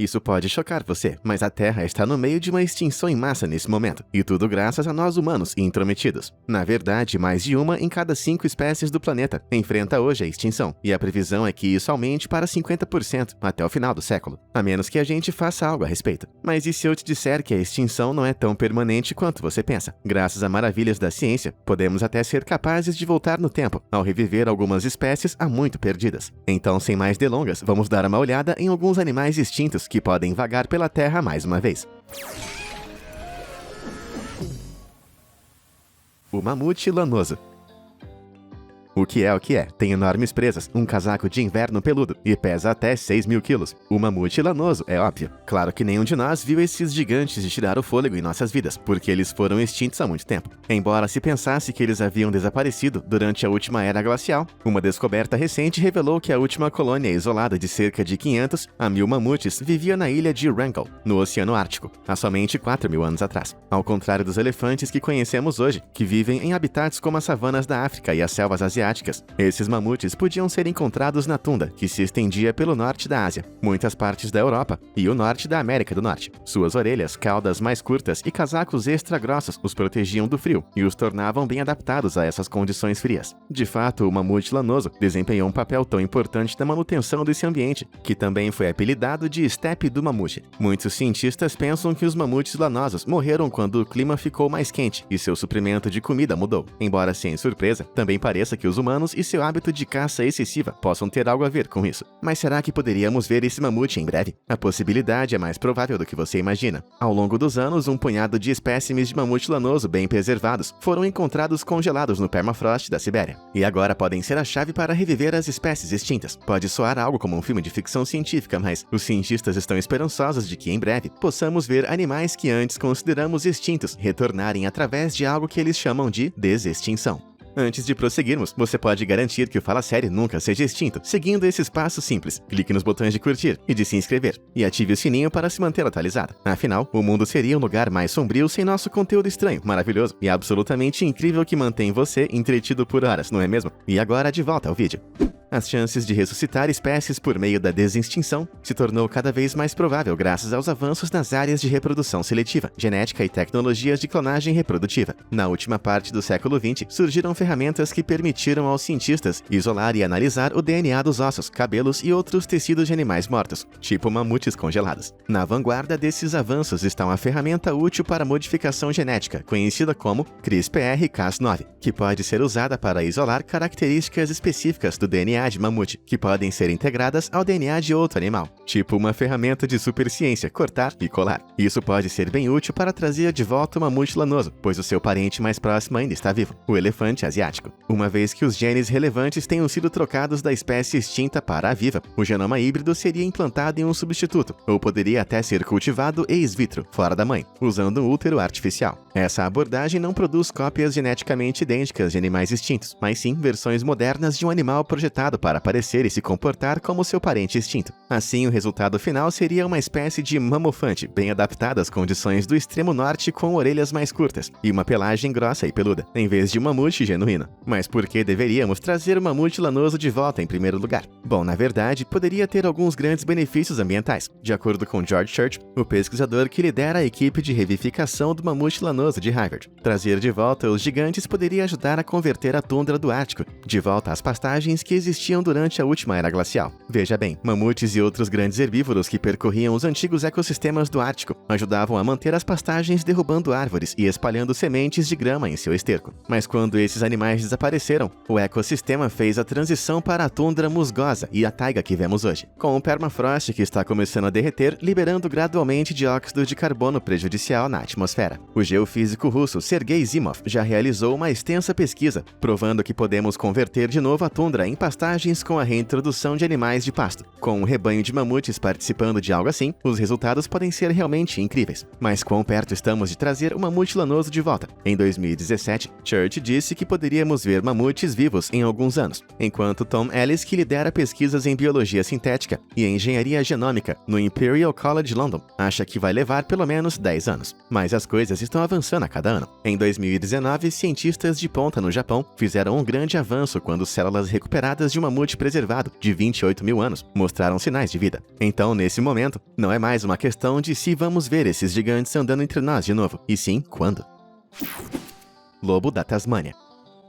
Isso pode chocar você, mas a Terra está no meio de uma extinção em massa nesse momento, e tudo graças a nós humanos intrometidos. Na verdade, mais de uma em cada 5 espécies do planeta enfrenta hoje a extinção, e a previsão é que isso aumente para 50% até o final do século, a menos que a gente faça algo a respeito. Mas e se eu te disser que a extinção não é tão permanente quanto você pensa? Graças a maravilhas da ciência, podemos até ser capazes de voltar no tempo, ao reviver algumas espécies há muito perdidas. Então, sem mais delongas, vamos dar uma olhada em alguns animais extintos que podem vagar pela Terra mais uma vez. O mamute lanoso. O que é? Tem enormes presas, um casaco de inverno peludo e pesa até 6.000 quilos. O mamute lanoso, é óbvio. Claro que nenhum de nós viu esses gigantes de tirar o fôlego em nossas vidas, porque eles foram extintos há muito tempo. Embora se pensasse que eles haviam desaparecido durante a última era glacial, uma descoberta recente revelou que a última colônia isolada de cerca de 500 a 1.000 mamutes vivia na ilha de Wrangell, no Oceano Ártico, há somente 4.000 anos atrás. Ao contrário dos elefantes que conhecemos hoje, que vivem em habitats como as savanas da África e as selvas asiáticas, esses mamutes podiam ser encontrados na tundra, que se estendia pelo norte da Ásia, muitas partes da Europa e o norte da América do Norte. Suas orelhas, caudas mais curtas e casacos extra grossos os protegiam do frio e os tornavam bem adaptados a essas condições frias. De fato, o mamute lanoso desempenhou um papel tão importante na manutenção desse ambiente, que também foi apelidado de estepe do mamute. Muitos cientistas pensam que os mamutes lanosos morreram quando o clima ficou mais quente e seu suprimento de comida mudou. Embora sem surpresa, também pareça que os humanos e seu hábito de caça excessiva possam ter algo a ver com isso. Mas será que poderíamos ver esse mamute em breve? A possibilidade é mais provável do que você imagina. Ao longo dos anos, um punhado de espécimes de mamute lanoso bem preservados foram encontrados congelados no permafrost da Sibéria. E agora podem ser a chave para reviver as espécies extintas. Pode soar algo como um filme de ficção científica, mas os cientistas estão esperançosos de que em breve possamos ver animais que antes consideramos extintos retornarem através de algo que eles chamam de desextinção. Antes de prosseguirmos, você pode garantir que o Fala Série nunca seja extinto, seguindo esses passos simples. Clique nos botões de curtir e de se inscrever, e ative o sininho para se manter atualizado. Afinal, o mundo seria um lugar mais sombrio sem nosso conteúdo estranho, maravilhoso e absolutamente incrível que mantém você entretido por horas, não é mesmo? E agora, de volta ao vídeo. As chances de ressuscitar espécies por meio da desextinção se tornou cada vez mais provável graças aos avanços nas áreas de reprodução seletiva, genética e tecnologias de clonagem reprodutiva. Na última parte do século XX, surgiram ferramentas que permitiram aos cientistas isolar e analisar o DNA dos ossos, cabelos e outros tecidos de animais mortos, tipo mamutes congelados. Na vanguarda desses avanços está uma ferramenta útil para modificação genética, conhecida como CRISPR-Cas9, que pode ser usada para isolar características específicas do DNA de mamute, que podem ser integradas ao DNA de outro animal, tipo uma ferramenta de superciência, cortar e colar. Isso pode ser bem útil para trazer de volta o mamute lanoso, pois o seu parente mais próximo ainda está vivo, o elefante asiático. Uma vez que os genes relevantes tenham sido trocados da espécie extinta para a viva, o genoma híbrido seria implantado em um substituto, ou poderia até ser cultivado ex vitro, fora da mãe, usando um útero artificial. Essa abordagem não produz cópias geneticamente idênticas de animais extintos, mas sim versões modernas de um animal projetado para aparecer e se comportar como seu parente extinto. Assim, o resultado final seria uma espécie de mamofante, bem adaptada às condições do extremo norte, com orelhas mais curtas e uma pelagem grossa e peluda, em vez de um mamute genuíno. Mas por que deveríamos trazer o mamute lanoso de volta em primeiro lugar? Bom, na verdade, poderia ter alguns grandes benefícios ambientais. De acordo com George Church, o pesquisador que lidera a equipe de revivificação do mamute lanoso de Harvard, trazer de volta os gigantes poderia ajudar a converter a tundra do Ártico de volta às pastagens que existiam durante a última era glacial. Veja bem, mamutes e outros grandes herbívoros que percorriam os antigos ecossistemas do Ártico ajudavam a manter as pastagens, derrubando árvores e espalhando sementes de grama em seu esterco. Mas quando esses animais desapareceram, o ecossistema fez a transição para a tundra musgosa e a taiga que vemos hoje, com o permafrost que está começando a derreter, liberando gradualmente dióxido de carbono prejudicial na atmosfera. O geofísico russo Sergei Zimov já realizou uma extensa pesquisa, provando que podemos converter de novo a tundra em pastagens com a reintrodução de animais de pasto. Com um rebanho de mamutes participando de algo assim, os resultados podem ser realmente incríveis. Mas quão perto estamos de trazer o mamute lanoso de volta? Em 2017, Church disse que poderíamos ver mamutes vivos em alguns anos, enquanto Tom Ellis, que lidera pesquisas em biologia sintética e engenharia genômica no Imperial College London, acha que vai levar pelo menos 10 anos. Mas as coisas estão avançando a cada ano. Em 2019, cientistas de ponta no Japão fizeram um grande avanço quando células recuperadas de um mamute preservado de 28 mil anos mostraram sinais de vida. Então, nesse momento, não é mais uma questão de se vamos ver esses gigantes andando entre nós de novo, e sim quando. Lobo da Tasmânia.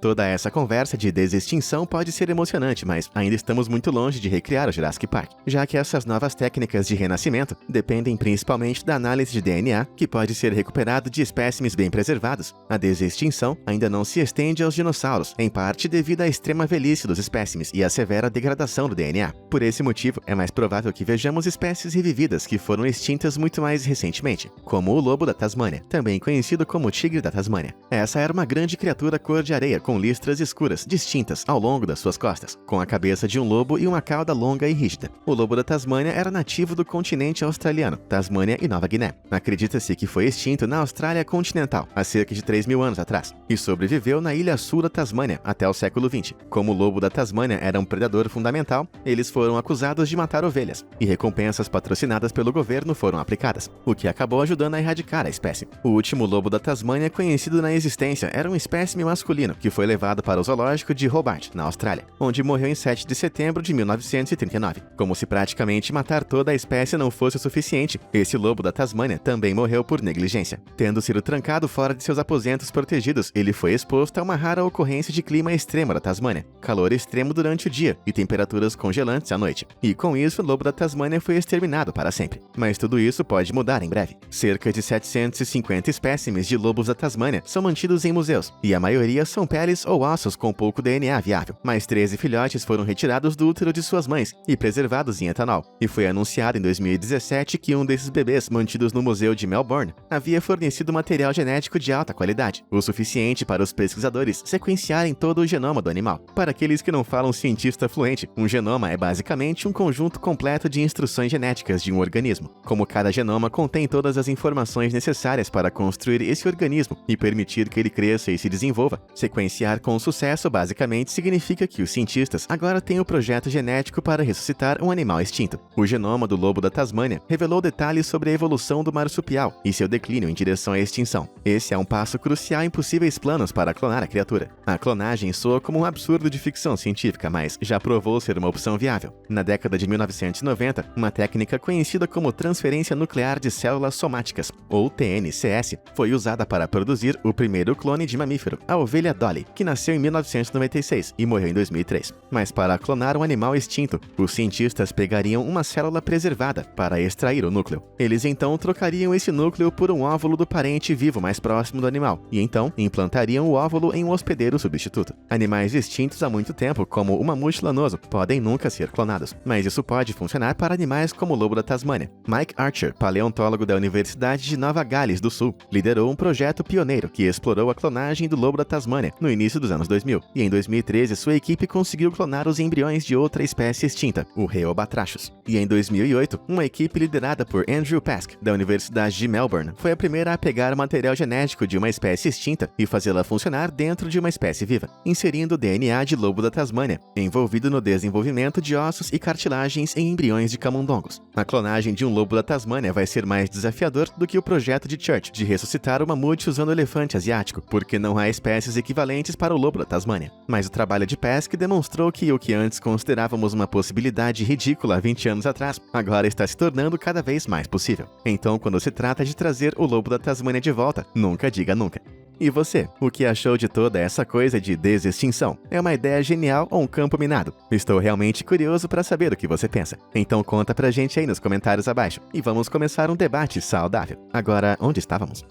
Toda essa conversa de desextinção pode ser emocionante, mas ainda estamos muito longe de recriar o Jurassic Park, já que essas novas técnicas de renascimento dependem principalmente da análise de DNA, que pode ser recuperado de espécimes bem preservados. A desextinção ainda não se estende aos dinossauros, em parte devido à extrema velhice dos espécimes e à severa degradação do DNA. Por esse motivo, é mais provável que vejamos espécies revividas que foram extintas muito mais recentemente, como o lobo da Tasmânia, também conhecido como tigre da Tasmânia. Essa era uma grande criatura cor de areia com listras escuras, distintas ao longo das suas costas, com a cabeça de um lobo e uma cauda longa e rígida. O lobo da Tasmânia era nativo do continente australiano, Tasmânia e Nova Guiné. Acredita-se que foi extinto na Austrália continental, há cerca de 3 mil anos atrás, e sobreviveu na ilha sul da Tasmânia até o século XX. Como o lobo da Tasmânia era um predador fundamental, eles foram acusados de matar ovelhas, e recompensas patrocinadas pelo governo foram aplicadas, o que acabou ajudando a erradicar a espécie. O último lobo da Tasmânia conhecido na existência era um espécime masculino que foi levado para o zoológico de Hobart, na Austrália, onde morreu em 7 de setembro de 1939. Como se praticamente matar toda a espécie não fosse o suficiente, esse lobo da Tasmânia também morreu por negligência. Tendo sido trancado fora de seus aposentos protegidos, ele foi exposto a uma rara ocorrência de clima extremo da Tasmânia, calor extremo durante o dia e temperaturas congelantes à noite. E com isso, o lobo da Tasmânia foi exterminado para sempre. Mas tudo isso pode mudar em breve. Cerca de 750 espécimes de lobos da Tasmânia são mantidos em museus, e a maioria são peles ou ossos com pouco DNA viável. Mais 13 filhotes foram retirados do útero de suas mães e preservados em etanol. E foi anunciado em 2017 que um desses bebês mantidos no museu de Melbourne havia fornecido material genético de alta qualidade, o suficiente para os pesquisadores sequenciarem todo o genoma do animal. Para aqueles que não falam cientista fluente, um genoma é basicamente um conjunto completo de instruções genéticas de um organismo. Como cada genoma contém todas as informações necessárias para construir esse organismo e permitir que ele cresça e se desenvolva, sequenciar com sucesso basicamente significa que os cientistas agora têm o projeto genético para ressuscitar um animal extinto. O genoma do lobo da Tasmânia revelou detalhes sobre a evolução do marsupial e seu declínio em direção à extinção. Esse é um passo crucial em possíveis planos para clonar a criatura. A clonagem soa como um absurdo de ficção científica, mas já provou ser uma opção viável. Na década de 1990, uma técnica conhecida como transferência nuclear de células somáticas, ou TNCS, foi usada para produzir o primeiro clone de mamífero, a ovelha Dolly, que nasceu em 1996 e morreu em 2003. Mas para clonar um animal extinto, os cientistas pegariam uma célula preservada para extrair o núcleo. Eles então trocariam esse núcleo por um óvulo do parente vivo mais próximo do animal, e então implantariam o óvulo em um hospedeiro substituto. Animais extintos há muito tempo, como o mamute lanoso, podem nunca ser clonados, mas isso pode funcionar para animais como o lobo da Tasmânia. Mike Archer, paleontólogo da Universidade de Nova Gales do Sul, liderou um projeto pioneiro que explorou a clonagem do lobo da Tasmânia no início dos anos 2000, e em 2013 sua equipe conseguiu clonar os embriões de outra espécie extinta, o Rheobatrachus. E em 2008, uma equipe liderada por Andrew Pask, da Universidade de Melbourne, foi a primeira a pegar o material genético de uma espécie extinta e fazê-la funcionar dentro de uma espécie viva, inserindo o DNA de lobo da Tasmânia, envolvido no desenvolvimento de ossos e cartilagens em embriões de camundongos. A clonagem de um lobo da Tasmânia vai ser mais desafiador do que o projeto de Church de ressuscitar o mamute usando o elefante asiático, porque não há espécies equivalentes para o lobo da Tasmânia. Mas o trabalho de Pask demonstrou que o que antes considerávamos uma possibilidade ridícula há 20 anos atrás, agora está se tornando cada vez mais possível. Então, quando se trata de trazer o lobo da Tasmânia de volta, nunca diga nunca. E você, o que achou de toda essa coisa de desextinção? É uma ideia genial ou um campo minado? Estou realmente curioso para saber o que você pensa. Então conta pra gente aí nos comentários abaixo e vamos começar um debate saudável. Agora, onde estávamos?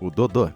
O Dodô.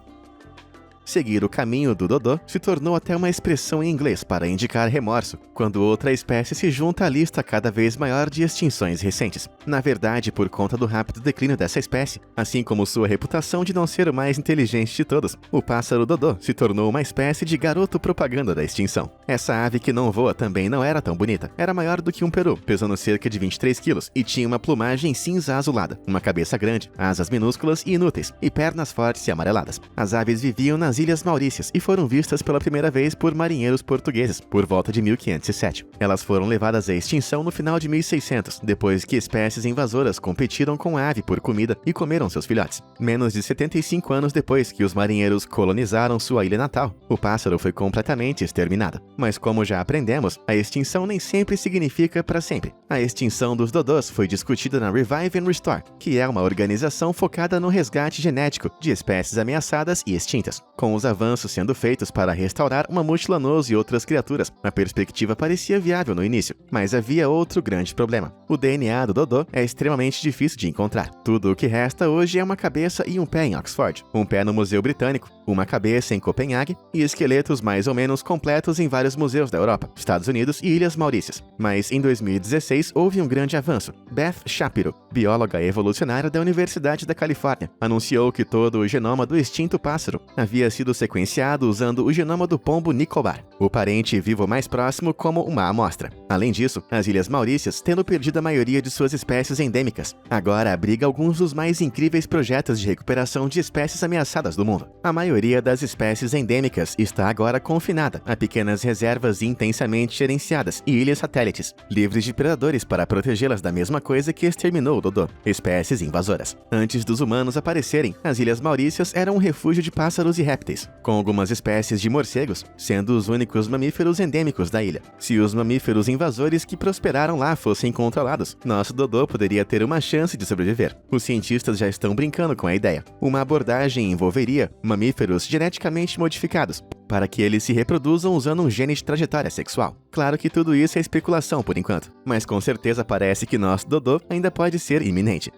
Seguir o caminho do Dodô se tornou até uma expressão em inglês para indicar remorso, quando outra espécie se junta à lista cada vez maior de extinções recentes. Na verdade, por conta do rápido declínio dessa espécie, assim como sua reputação de não ser o mais inteligente de todos, o pássaro Dodô se tornou uma espécie de garoto propaganda da extinção. Essa ave que não voa também não era tão bonita. Era maior do que um peru, pesando cerca de 23 quilos, e tinha uma plumagem cinza azulada, uma cabeça grande, asas minúsculas e inúteis, e pernas fortes e amareladas. As aves viviam nas nas Ilhas Maurícias e foram vistas pela primeira vez por marinheiros portugueses, por volta de 1507. Elas foram levadas à extinção no final de 1600, depois que espécies invasoras competiram com a ave por comida e comeram seus filhotes. Menos de 75 anos depois que os marinheiros colonizaram sua ilha natal, o pássaro foi completamente exterminado. Mas como já aprendemos, a extinção nem sempre significa para sempre. A extinção dos dodôs foi discutida na Revive and Restore, que é uma organização focada no resgate genético de espécies ameaçadas e extintas. Com os avanços sendo feitos para restaurar o mamute lanoso e outras criaturas, a perspectiva parecia viável no início, mas havia outro grande problema. O DNA do dodô é extremamente difícil de encontrar. Tudo o que resta hoje é uma cabeça e um pé em Oxford, um pé no Museu Britânico, uma cabeça em Copenhague e esqueletos mais ou menos completos em vários museus da Europa, Estados Unidos e Ilhas Maurícias. Mas em 2016 houve um grande avanço. Beth Shapiro, bióloga evolucionária da Universidade da Califórnia, anunciou que todo o genoma do extinto pássaro havia sido sequenciado usando o genoma do pombo Nicobar, o parente vivo mais próximo, como uma amostra. Além disso, as Ilhas Maurícias, tendo perdido a maioria de suas espécies endêmicas, agora abriga alguns dos mais incríveis projetos de recuperação de espécies ameaçadas do mundo. A maioria das espécies endêmicas está agora confinada a pequenas reservas intensamente gerenciadas e ilhas satélites, livres de predadores para protegê-las da mesma coisa que exterminou o dodô, espécies invasoras. Antes dos humanos aparecerem, as Ilhas Maurícias eram um refúgio de pássaros e répteis, com algumas espécies de morcegos sendo os únicos mamíferos endêmicos da ilha. Se os mamíferos invasores que prosperaram lá fossem controlados, nosso dodô poderia ter uma chance de sobreviver. Os cientistas já estão brincando com a ideia. Uma abordagem envolveria mamíferos geneticamente modificados, para que eles se reproduzam usando um gene de trajetória sexual. Claro que tudo isso é especulação por enquanto, mas com certeza parece que nosso dodô ainda pode ser iminente.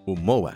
O moa.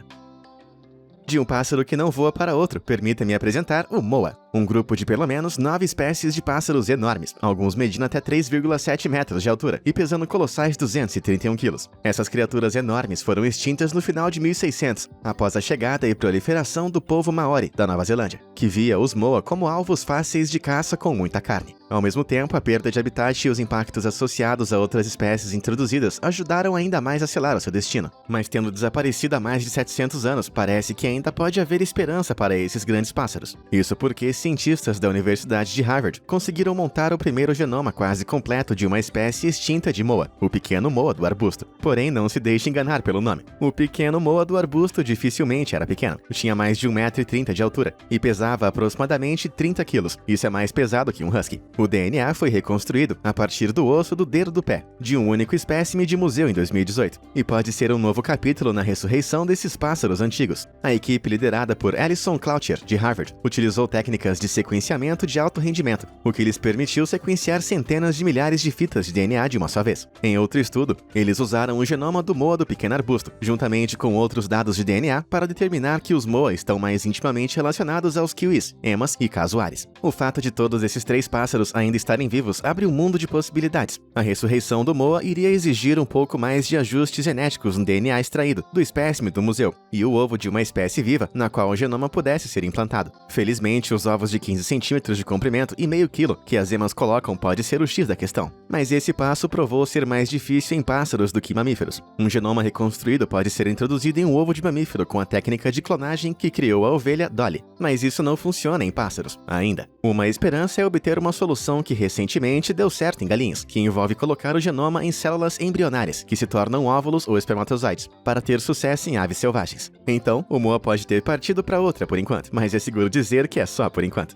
De um pássaro que não voa para outro, permita-me apresentar o moa, um grupo de pelo menos 9 espécies de pássaros enormes, alguns medindo até 3,7 metros de altura e pesando colossais 231 quilos. Essas criaturas enormes foram extintas no final de 1600, após a chegada e proliferação do povo maori da Nova Zelândia, que via os moa como alvos fáceis de caça com muita carne. Ao mesmo tempo, a perda de habitat e os impactos associados a outras espécies introduzidas ajudaram ainda mais a selar o seu destino. Mas tendo desaparecido há mais de 700 anos, parece que ainda pode haver esperança para esses grandes pássaros. Isso porque cientistas da Universidade de Harvard conseguiram montar o primeiro genoma quase completo de uma espécie extinta de moa, o pequeno moa do arbusto. Porém, não se deixe enganar pelo nome. O pequeno moa do arbusto dificilmente era pequeno. Tinha mais de 1,30 m de altura e pesava aproximadamente 30 quilos. Isso é mais pesado que um husky. O DNA foi reconstruído a partir do osso do dedo do pé, de um único espécime de museu em 2018, e pode ser um novo capítulo na ressurreição desses pássaros antigos. A equipe liderada por Alison Cloutier, de Harvard, utilizou técnicas de sequenciamento de alto rendimento, o que lhes permitiu sequenciar centenas de milhares de fitas de DNA de uma só vez. Em outro estudo, eles usaram o genoma do moa do pequeno arbusto, juntamente com outros dados de DNA, para determinar que os moa estão mais intimamente relacionados aos kiwis, emas e casuares. O fato de todos esses 3 pássaros ainda estarem vivos abre um mundo de possibilidades. A ressurreição do moa iria exigir um pouco mais de ajustes genéticos no DNA extraído do espécime do museu e o ovo de uma espécie viva na qual o genoma pudesse ser implantado. Felizmente, os ovos de 15 centímetros de comprimento e meio quilo que as emas colocam pode ser o X da questão. Mas esse passo provou ser mais difícil em pássaros do que mamíferos. Um genoma reconstruído pode ser introduzido em um ovo de mamífero com a técnica de clonagem que criou a ovelha Dolly. Mas isso não funciona em pássaros, ainda. Uma esperança é obter uma solução que recentemente deu certo em galinhas, que envolve colocar o genoma em células embrionárias, que se tornam óvulos ou espermatozoides, para ter sucesso em aves selvagens. Então, o moa pode ter partido para outra por enquanto, mas é seguro dizer que é só por enquanto.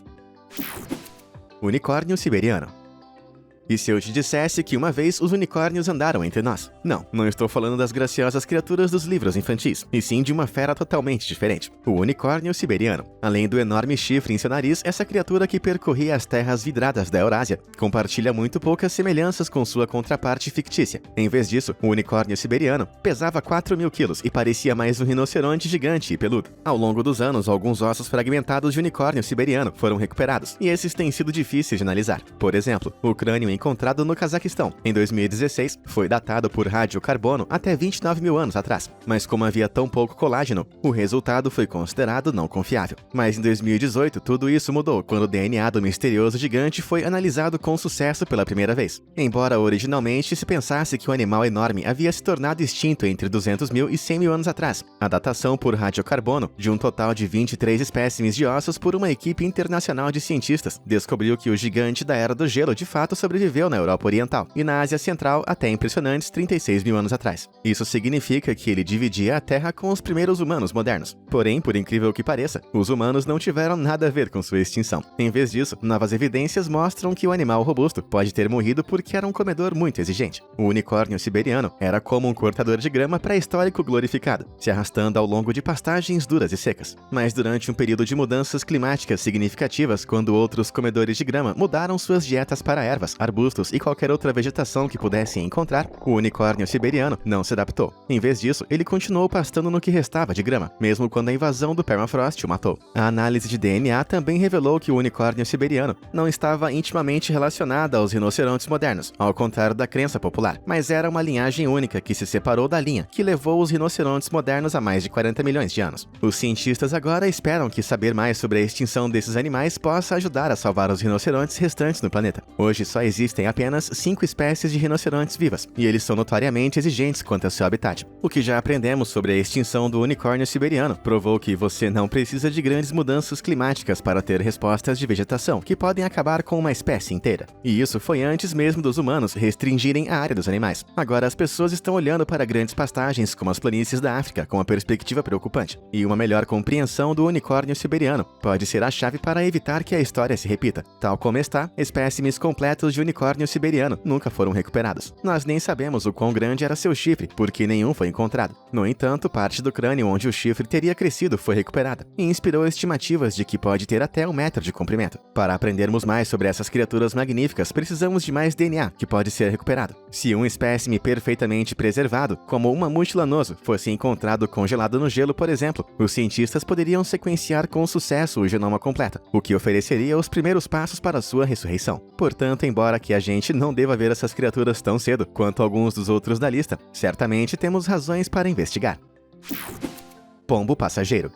Unicórnio siberiano. E se eu te dissesse que uma vez os unicórnios andaram entre nós? Não, não estou falando das graciosas criaturas dos livros infantis, e sim de uma fera totalmente diferente, o unicórnio siberiano. Além do enorme chifre em seu nariz, essa criatura que percorria as terras vidradas da Eurásia compartilha muito poucas semelhanças com sua contraparte fictícia. Em vez disso, o unicórnio siberiano pesava 4.000 quilos e parecia mais um rinoceronte gigante e peludo. Ao longo dos anos, alguns ossos fragmentados de unicórnio siberiano foram recuperados, e esses têm sido difíceis de analisar. Por exemplo, o crânio crânio encontrado no Cazaquistão, em 2016, foi datado por radiocarbono até 29 mil anos atrás. Mas como havia tão pouco colágeno, o resultado foi considerado não confiável. Mas em 2018, tudo isso mudou quando o DNA do misterioso gigante foi analisado com sucesso pela primeira vez. Embora originalmente se pensasse que o animal enorme havia se tornado extinto entre 200 mil e 100 mil anos atrás, a datação por radiocarbono de um total de 23 espécimes de ossos por uma equipe internacional de cientistas descobriu que o gigante da Era do Gelo de fato sobreviveu na Europa Oriental e na Ásia Central até impressionantes 36 mil anos atrás. Isso significa que ele dividia a Terra com os primeiros humanos modernos. Porém, por incrível que pareça, os humanos não tiveram nada a ver com sua extinção. Em vez disso, novas evidências mostram que o animal robusto pode ter morrido porque era um comedor muito exigente. O unicórnio siberiano era como um cortador de grama pré-histórico glorificado, se arrastando ao longo de pastagens duras e secas. Mas durante um período de mudanças climáticas significativas, quando outros comedores de grama mudaram suas dietas para ervas, arbustos e qualquer outra vegetação que pudessem encontrar, o unicórnio siberiano não se adaptou. Em vez disso, ele continuou pastando no que restava de grama, mesmo quando a invasão do permafrost o matou. A análise de DNA também revelou que o unicórnio siberiano não estava intimamente relacionado aos rinocerontes modernos, ao contrário da crença popular, mas era uma linhagem única que se separou da linha que levou os rinocerontes modernos há mais de 40 milhões de anos. Os cientistas agora esperam que saber mais sobre a extinção desses animais possa ajudar a salvar os rinocerontes restantes no planeta. Hoje só existem apenas 5 espécies de rinocerontes vivas, e eles são notoriamente exigentes quanto ao seu habitat. O que já aprendemos sobre a extinção do unicórnio siberiano provou que você não precisa de grandes mudanças climáticas para ter respostas de vegetação que podem acabar com uma espécie inteira. E isso foi antes mesmo dos humanos restringirem a área dos animais. Agora as pessoas estão olhando para grandes pastagens como as planícies da África com uma perspectiva preocupante. E uma melhor compreensão do unicórnio siberiano pode ser a chave para evitar que a história se repita. Tal como está, espécimes completos de unicórnio siberiano nunca foram recuperados. Nós nem sabemos o quão grande era seu chifre, porque nenhum foi encontrado. No entanto, parte do crânio onde o chifre teria crescido foi recuperada, e inspirou estimativas de que pode ter até 1 metro de comprimento. Para aprendermos mais sobre essas criaturas magníficas, precisamos de mais DNA que pode ser recuperado. Se um espécime perfeitamente preservado, como um mamute lanoso, fosse encontrado congelado no gelo, por exemplo, os cientistas poderiam sequenciar com sucesso o genoma completo, o que ofereceria os primeiros passos para sua ressurreição. Portanto, embora que a gente não deva ver essas criaturas tão cedo quanto alguns dos outros da lista, certamente temos razões para investigar. Pombo passageiro.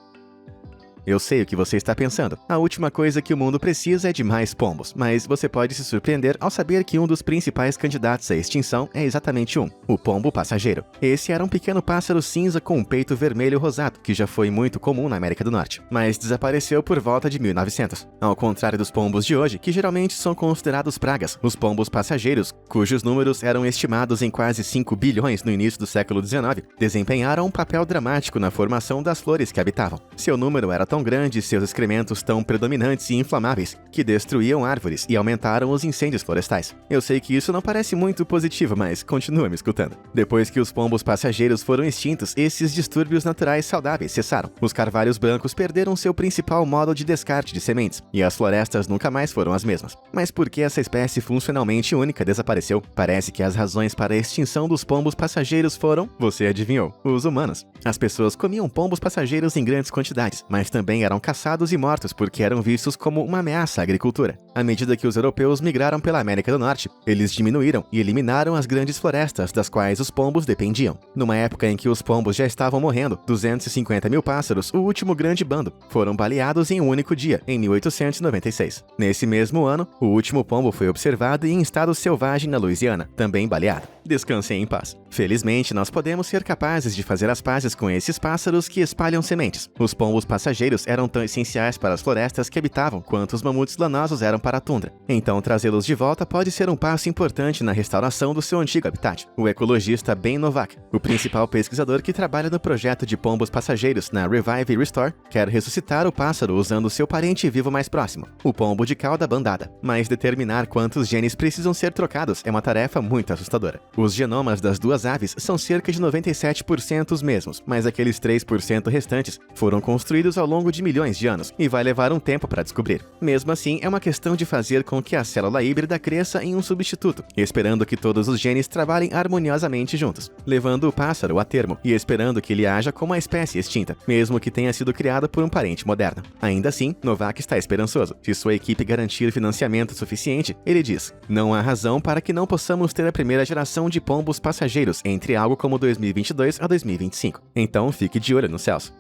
Eu sei o que você está pensando. A última coisa que o mundo precisa é de mais pombos, mas você pode se surpreender ao saber que um dos principais candidatos à extinção é exatamente o pombo passageiro. Esse era um pequeno pássaro cinza com um peito vermelho rosado, que já foi muito comum na América do Norte, mas desapareceu por volta de 1900. Ao contrário dos pombos de hoje, que geralmente são considerados pragas, os pombos passageiros, cujos números eram estimados em quase 5 bilhões no início do século XIX, desempenharam um papel dramático na formação das flores que habitavam. Seu número era tão grande e seus excrementos tão predominantes e inflamáveis que destruíam árvores e aumentaram os incêndios florestais. Eu sei que isso não parece muito positivo, mas continua me escutando. Depois que os pombos passageiros foram extintos, esses distúrbios naturais saudáveis cessaram. Os carvalhos brancos perderam seu principal modo de descarte de sementes, e as florestas nunca mais foram as mesmas. Mas por que essa espécie funcionalmente única desapareceu? Parece que as razões para a extinção dos pombos passageiros foram, você adivinhou, os humanos. As pessoas comiam pombos passageiros em grandes quantidades, mas também eram caçados e mortos porque eram vistos como uma ameaça à agricultura. À medida que os europeus migraram pela América do Norte, eles diminuíram e eliminaram as grandes florestas das quais os pombos dependiam. Numa época em que os pombos já estavam morrendo, 250 mil pássaros, o último grande bando, foram baleados em um único dia, em 1896. Nesse mesmo ano, o último pombo foi observado em estado selvagem na Louisiana, também baleado. Descansem em paz. Felizmente, nós podemos ser capazes de fazer as pazes com esses pássaros que espalham sementes. Os pombos passageiros eram tão essenciais para as florestas que habitavam quanto os mamutes lanosos eram para a tundra. Então, trazê-los de volta pode ser um passo importante na restauração do seu antigo habitat. O ecologista Ben Novak, o principal pesquisador que trabalha no projeto de pombos passageiros na Revive Restore, quer ressuscitar o pássaro usando seu parente vivo mais próximo, o pombo de cauda bandada. Mas determinar quantos genes precisam ser trocados é uma tarefa muito assustadora. Os genomas das duas aves são cerca de 97% os mesmos, mas aqueles 3% restantes foram construídos ao longo de milhões de anos e vai levar um tempo para descobrir. Mesmo assim, é uma questão de fazer com que a célula híbrida cresça em um substituto, esperando que todos os genes trabalhem harmoniosamente juntos, levando o pássaro a termo e esperando que ele haja como a espécie extinta, mesmo que tenha sido criado por um parente moderno. Ainda assim, Novak está esperançoso. Se sua equipe garantir financiamento suficiente, ele diz: não há razão para que não possamos ter a primeira geração de pombos passageiros entre algo como 2022 a 2025. Então fique de olho nos céus.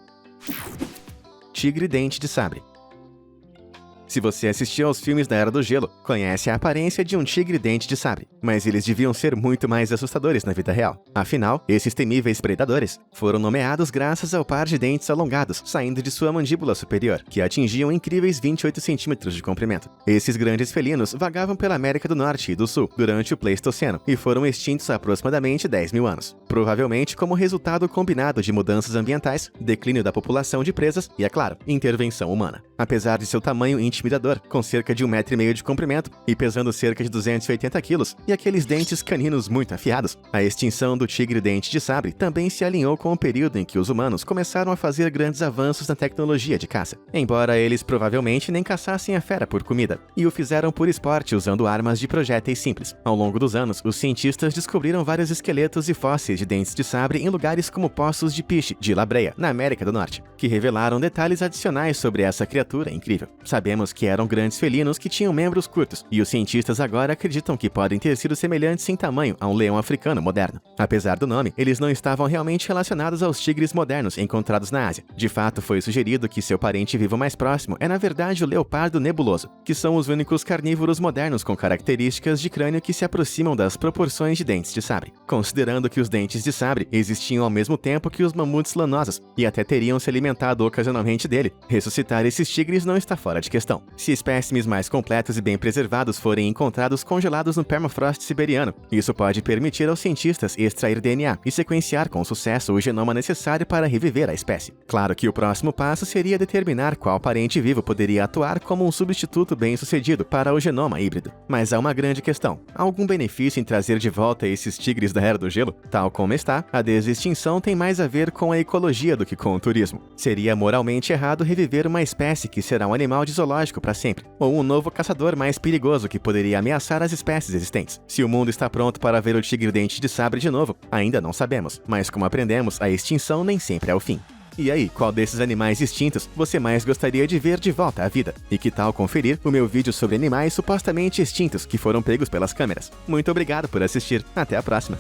Tigre Dente de Sabre. Se você assistiu aos filmes da Era do Gelo, conhece a aparência de um tigre dente de sabre, mas eles deviam ser muito mais assustadores na vida real. Afinal, esses temíveis predadores foram nomeados graças ao par de dentes alongados saindo de sua mandíbula superior, que atingiam incríveis 28 centímetros de comprimento. Esses grandes felinos vagavam pela América do Norte e do Sul durante o Pleistoceno e foram extintos há aproximadamente 10 mil anos, provavelmente como resultado combinado de mudanças ambientais, declínio da população de presas e, é claro, intervenção humana. Apesar de seu tamanho intimidador, com cerca de 1,5 metro de comprimento e pesando cerca de 280 quilos, e aqueles dentes caninos muito afiados, a extinção do tigre dente de sabre também se alinhou com o período em que os humanos começaram a fazer grandes avanços na tecnologia de caça, embora eles provavelmente nem caçassem a fera por comida, e o fizeram por esporte usando armas de projéteis simples. Ao longo dos anos, os cientistas descobriram vários esqueletos e fósseis de dentes de sabre em lugares como Poços de Piche, de La Brea, na América do Norte, que revelaram detalhes adicionais sobre essa criatura incrível. Sabemos que eram grandes felinos que tinham membros curtos, e os cientistas agora acreditam que podem ter sido semelhantes em tamanho a um leão africano moderno. Apesar do nome, eles não estavam realmente relacionados aos tigres modernos encontrados na Ásia. De fato, foi sugerido que seu parente vivo mais próximo é na verdade o leopardo nebuloso, que são os únicos carnívoros modernos com características de crânio que se aproximam das proporções de dentes de sabre. Considerando que os dentes de sabre existiam ao mesmo tempo que os mamutes lanosos, e até teriam se alimentado ocasionalmente dele, ressuscitar esses tigres não está fora de questão. Se espécimes mais completos e bem preservados forem encontrados congelados no permafrost siberiano, isso pode permitir aos cientistas extrair DNA e sequenciar com sucesso o genoma necessário para reviver a espécie. Claro que o próximo passo seria determinar qual parente vivo poderia atuar como um substituto bem-sucedido para o genoma híbrido. Mas há uma grande questão: há algum benefício em trazer de volta esses tigres da Era do Gelo? Tal como está, a desextinção tem mais a ver com a ecologia do que com o turismo. Seria moralmente errado reviver uma espécie que será um animal de zoológico para sempre, ou um novo caçador mais perigoso que poderia ameaçar as espécies existentes. Se o mundo está pronto para ver o tigre dente de sabre de novo, ainda não sabemos, mas como aprendemos, a extinção nem sempre é o fim. E aí, qual desses animais extintos você mais gostaria de ver de volta à vida? E que tal conferir o meu vídeo sobre animais supostamente extintos que foram pegos pelas câmeras? Muito obrigado por assistir, até a próxima!